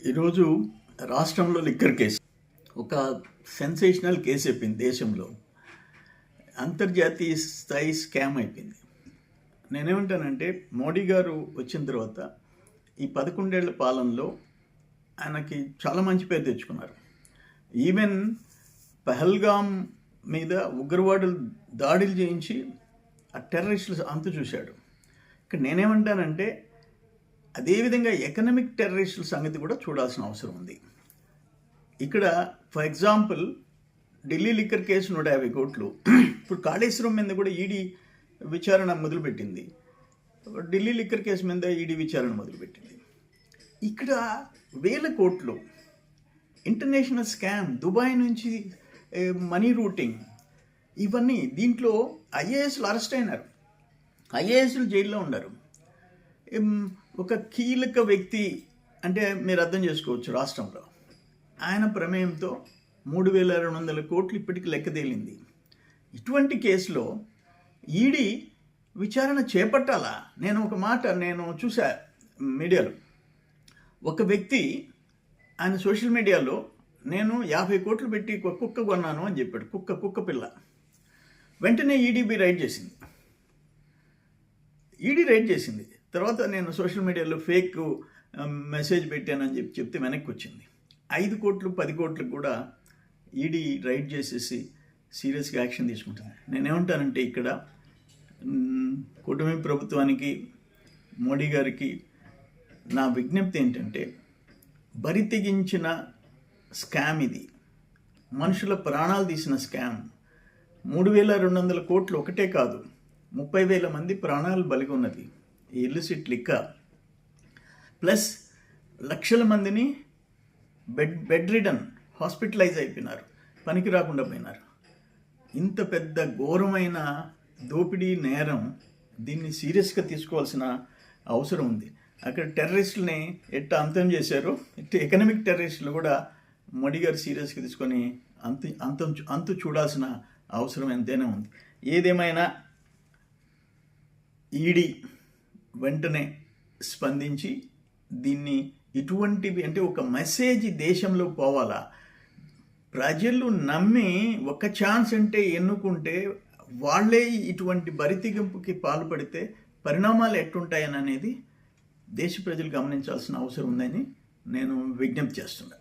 ఈరోజు రాష్ట్రంలో liquor case ఒక సెన్సేషనల్ కేసు అయిపోయింది. దేశంలో అంతర్జాతీయ స్థాయి స్కామ్ అయిపోయింది. నేనేమంటానంటే మోడీ గారు వచ్చిన తర్వాత ఈ 11 ఏళ్ల పాలనలో ఆయనకి చాలా మంచి పేరు తెచ్చుకున్నారు. ఈవెన్ పహల్గామ్ మీద ఉగ్రవాదులు దాడులు చేయించి ఆ టెర్రరిస్టులు అంతు చూశాడు. ఇక్కడ నేనేమంటానంటే అదేవిధంగా ఎకనామిక్ టెర్రరిస్టుల సంగతి కూడా చూడాల్సిన అవసరం ఉంది. ఇక్కడ for example Delhi liquor case 150 కోట్లు. ఇప్పుడు కాళేశ్వరం మీద కూడా ఈడీ విచారణ మొదలుపెట్టింది. ఢిల్లీ లిక్కర్ కేసు మీద ఈడీ విచారణ మొదలుపెట్టింది. ఇక్కడ 1000 కోట్లు ఇంటర్నేషనల్ స్కామ్, దుబాయ్ నుంచి మనీ రూటింగ్, ఇవన్నీ. దీంట్లో ఐఏఎస్లు అరెస్ట్ అయినారు, ఐఏఎస్లు జైల్లో ఉన్నారు. ఒక కీలక వ్యక్తి అంటే మీరు అర్థం చేసుకోవచ్చు, రాష్ట్రంలో ఆయన ప్రమేయంతో 3200 కోట్లు ఇప్పటికి లెక్క తేలింది. ఇటువంటి కేసులో ఈడీ విచారణ చేపట్టాలా? నేను చూసా మీడియాలో, ఒక వ్యక్తి ఆయన సోషల్ మీడియాలో నేను 50 కోట్లు పెట్టి కుక్క కొన్నాను అని చెప్పాడు. కుక్క పిల్ల. వెంటనే ఈడీ రైడ్ చేసింది. తర్వాత నేను సోషల్ మీడియాలో ఫేక్ మెసేజ్ పెట్టానని చెప్తే వెనక్కి వచ్చింది. 5 కోట్లు 10 కోట్లకు కూడా ఈడీ రైడ్ చేసేసి సీరియస్గా యాక్షన్ తీసుకుంటుంది. నేనేమంటానంటే ఇక్కడ కూటమి ప్రభుత్వానికి, మోడీ గారికి నా విజ్ఞప్తి ఏంటంటే, బరి తెగించిన స్కామ్ ఇది. మనుషుల ప్రాణాలు తీసిన స్కామ్. 3200 కోట్లు ఒకటే కాదు, 30,000 మంది ప్రాణాలు బలిగి ఉన్నది ఈ ఇల్లిసిట్ లిక్కర్. ప్లస్ లక్షల మందిని బెడ్ రిడన్, హాస్పిటలైజ్ అయిపోయినారు, పనికి రాకుండా పోయినారు. ఇంత పెద్ద ఘోరమైన దోపిడీ నేరం, దీన్ని సీరియస్గా తీసుకోవాల్సిన అవసరం ఉంది. అక్కడ టెర్రరిస్టులని ఎట్లా అంతం చేశారో, ఎకనామిక్ టెర్రరిస్టులు కూడా మోడీ గారు సీరియస్గా తీసుకొని అంతు చూడాల్సిన అవసరం ఎంతైనా ఉంది. ఏదేమైనా ఈడీ వెంటనే స్పందించి దీన్ని, ఇటువంటివి అంటే ఒక మెసేజ్ దేశంలో పోవాలా, ప్రజలు నమ్మి ఒక ఛాన్స్ అంటే ఎన్నుకుంటే వాళ్ళే ఇటువంటి బరితెగింపుకి పాల్పడితే పరిణామాలు ఎట్టుంటాయని అనేది దేశ ప్రజలు గమనించాల్సిన అవసరం ఉందని నేను విజ్ఞప్తి చేస్తున్నాను.